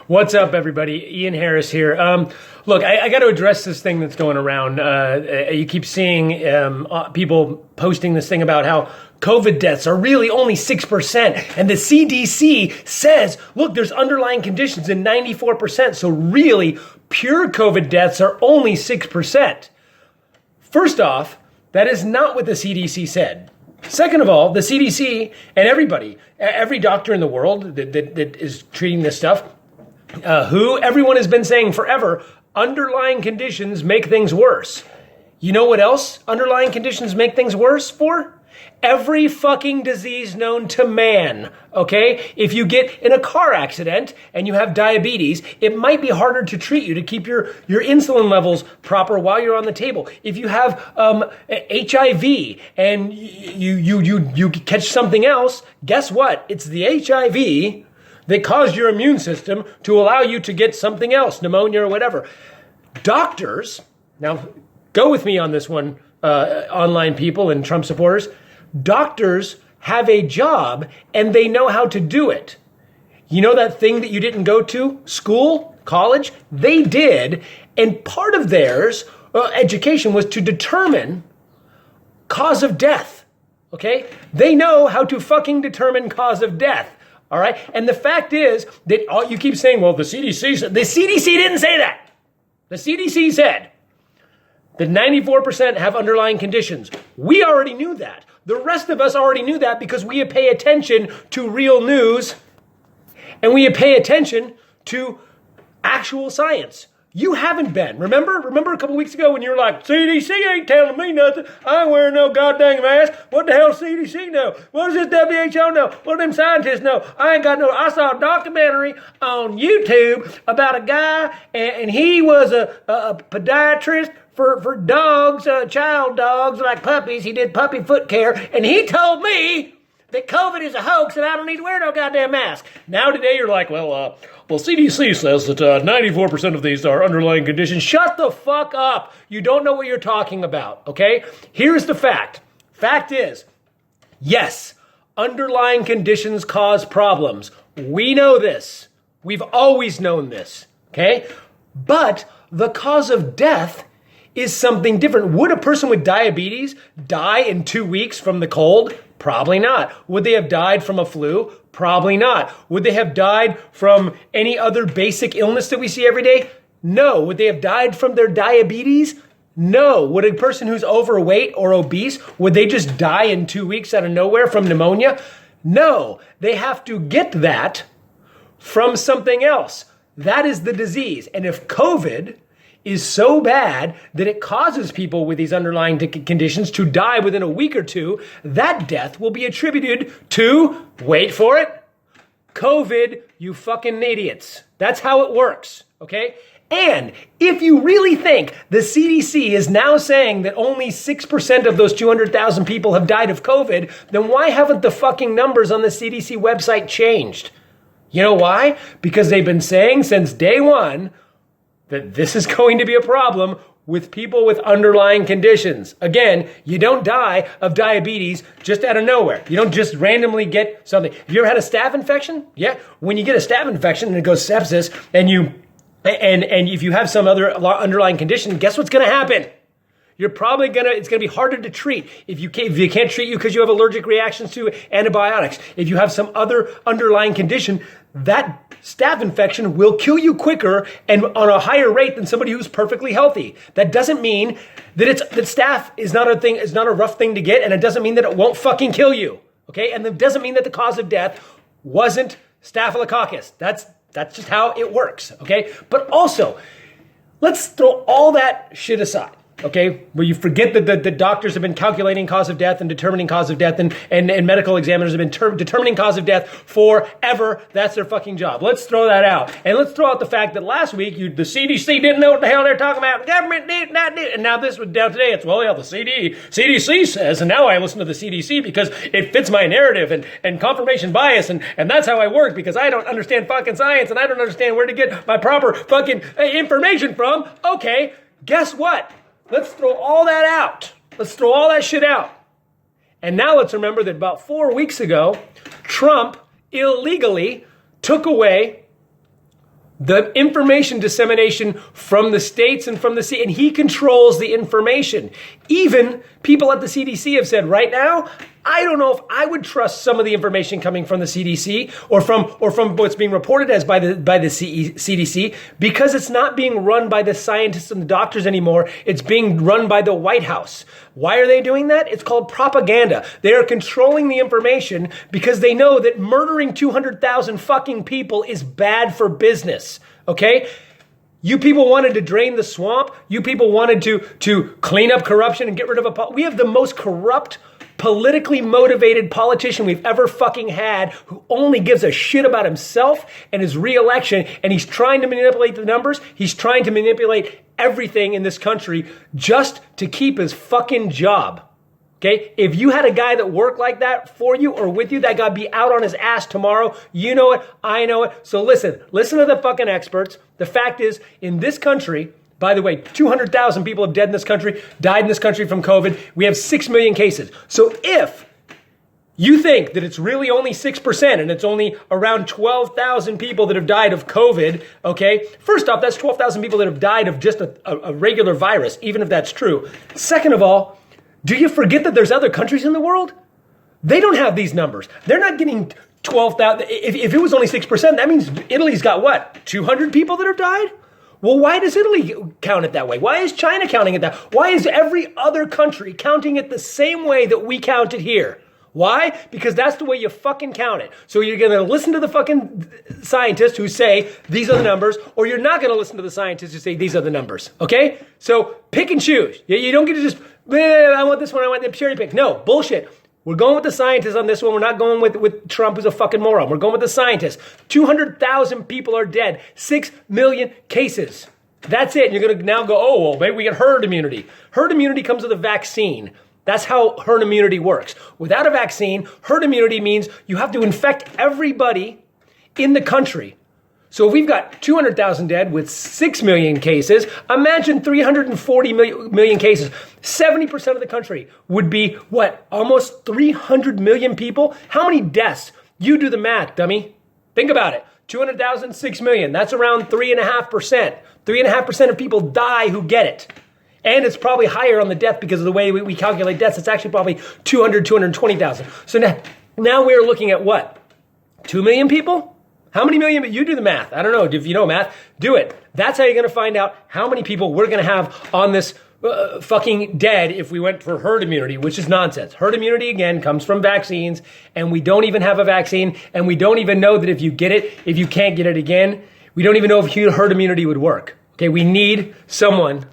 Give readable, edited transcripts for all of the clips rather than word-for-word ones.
What's up, everybody? Ian Harris here. Look, I got to address this thing that's going around. You keep seeing people posting this thing about how COVID deaths are really only 6%. And the CDC says, look, there's underlying conditions in 94%. So really, pure COVID deaths are only 6%. First off, that is not what the CDC said. Second of all, the CDC and everybody, every doctor in the world that is treating this stuff, everyone has been saying forever, underlying conditions make things worse. You know what else underlying conditions make things worse for? Every fucking disease known to man, okay? If you get in a car accident and you have diabetes, it might be harder to treat you to keep your insulin levels proper while you're on the table. If you have HIV and you catch something else, guess what? It's the HIV that caused your immune system to allow you to get something else, pneumonia or whatever. Doctors, now go with me on this one, online people and Trump supporters. Doctors have a job and they know how to do it. You know that thing that you didn't go to, school, college? They did. And part of theirs education was to determine cause of death. Okay? They know how to fucking determine cause of death. All right? And the fact is that you keep saying, well, the CDC said. The CDC didn't say that. The CDC said that 94% have underlying conditions. We already knew that. The rest of us already knew that because we pay attention to real news and we pay attention to actual science. You haven't been. Remember a couple weeks ago when you were like, CDC ain't telling me nothing. I ain't wearing no goddamn mask. What the hell does CDC know? What does this WHO know? What do them scientists know? I saw a documentary on YouTube about a guy and he was a podiatrist for dogs, child dogs like puppies. He did puppy foot care, and he told me that COVID is a hoax and I don't need to wear no goddamn mask. Now today you're like, well, CDC says that 94% of these are underlying conditions. Shut the fuck up. You don't know what you're talking about, okay? Here's the fact. Fact is, yes, underlying conditions cause problems. We know this. We've always known this, okay? But the cause of death is something different. Would a person with diabetes die in 2 weeks from the cold? Probably not. Would they have died from a flu? Probably not. Would they have died from any other basic illness that we see every day? No. Would they have died from their diabetes? No. Would a person who's overweight or obese, would they just die in 2 weeks out of nowhere from pneumonia? No. They have to get that from something else. That is the disease. And if COVID is so bad that it causes people with these underlying conditions to die within a week or two, that death will be attributed to, wait for it, COVID, you fucking idiots. That's how it works, okay? And if you really think the CDC is now saying that only 6% of those 200,000 people have died of COVID, then why haven't the fucking numbers on the CDC website changed? You know why? Because they've been saying since day one that this is going to be a problem with people with underlying conditions. Again, you don't die of diabetes just out of nowhere. You don't just randomly get something. Have you ever had a staph infection? Yeah. When you get a staph infection and it goes sepsis and if you have some other underlying condition, guess what's going to happen? You're probably it's going to be harder to treat if you can't treat you because you have allergic reactions to antibiotics. If you have some other underlying condition, that staph infection will kill you quicker and on a higher rate than somebody who's perfectly healthy. That doesn't mean that staph is not a rough thing to get, and it doesn't mean that it won't fucking kill you. Okay? And it doesn't mean that the cause of death wasn't staphylococcus. That's just how it works. Okay? But also, let's throw all that shit aside. Okay, where you forget that the doctors have been calculating cause of death and determining cause of death and medical examiners have been determining cause of death forever. That's their fucking job. Let's throw that out. And let's throw out the fact that last week the CDC didn't know what the hell they're talking about. The government did not do. And now this was down today. It's, well, yeah, the CDC says, and now I listen to the CDC because it fits my narrative and confirmation bias and that's how I work because I don't understand fucking science and I don't understand where to get my proper fucking information from. Okay, guess what? Let's throw all that out. Let's throw all that shit out. And now let's remember that about 4 weeks ago, Trump illegally took away the information dissemination from the states and from the C, and he controls the information. Even people at the CDC have said right now, I don't know if I would trust some of the information coming from the CDC or from what's being reported as by the CDC, because it's not being run by the scientists and the doctors anymore. It's being run by the White House. Why are they doing that? It's called propaganda. They are controlling the information because they know that murdering 200,000 fucking people is bad for business. Okay? You people wanted to drain the swamp. You people wanted to clean up corruption and get rid of we have the most corrupt, politically motivated politician we've ever fucking had, who only gives a shit about himself and his reelection, and he's trying to manipulate the numbers. He's trying to manipulate everything in this country just to keep his fucking job. Okay? If you had a guy that worked like that for you or with you, that guy'd be out on his ass tomorrow. You know it. I know it. So listen to the fucking experts. The fact is, in this country, by the way, 200,000 people have died in this country from COVID. We have 6 million cases. So if you think that it's really only 6% and it's only around 12,000 people that have died of COVID, okay? First off, that's 12,000 people that have died of just a regular virus, even if that's true. Second of all, do you forget that there's other countries in the world? They don't have these numbers. They're not getting 12,000. If it was only 6%, that means Italy's got what? 200 people that have died? Well, why does Italy count it that way? Why is China counting it that way? Why is every other country counting it the same way that we count it here? Why? Because that's the way you fucking count it. So you're going to listen to the fucking scientists who say these are the numbers, or you're not going to listen to the scientists who say these are the numbers. Okay? So pick and choose. You don't get to just, I want this one, I want the cherry pick. No, bullshit. We're going with the scientists on this one. We're not going with Trump, who's a fucking moron. We're going with the scientists. 200,000 people are dead. 6 million cases. That's it. And you're going to now go, oh, well, maybe we get herd immunity. Herd immunity comes with a vaccine. That's how herd immunity works. Without a vaccine, herd immunity means you have to infect everybody in the country. So if we've got 200,000 dead with 6 million cases, imagine 340 million cases. 70% of the country would be, what, almost 300 million people? How many deaths? You do the math, dummy. Think about it. 200,000, 6 million. That's around 3.5%. 3.5% of people die who get it. And it's probably higher on the death because of the way we calculate deaths. It's actually probably 220,000. So now we're looking at what? 2 million people? How many million? You do the math. I don't know. If you know math, do it. That's how you're going to find out how many people we're going to have on this fucking dead if we went for herd immunity, which is nonsense. Herd immunity, again, comes from vaccines, and we don't even have a vaccine, and we don't even know that if you get it, if you can't get it again, we don't even know if herd immunity would work. Okay, we need someone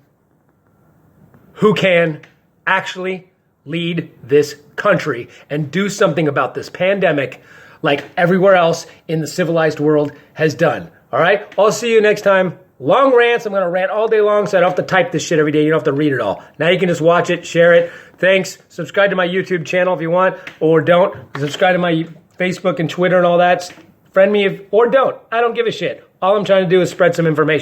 who can actually lead this country and do something about this pandemic like everywhere else in the civilized world has done. All right? I'll see you next time. Long rants. I'm going to rant all day long, so I don't have to type this shit every day. You don't have to read it all. Now you can just watch it, share it. Thanks. Subscribe to my YouTube channel if you want, or don't. Subscribe to my Facebook and Twitter and all that. Friend me or don't. I don't give a shit. All I'm trying to do is spread some information.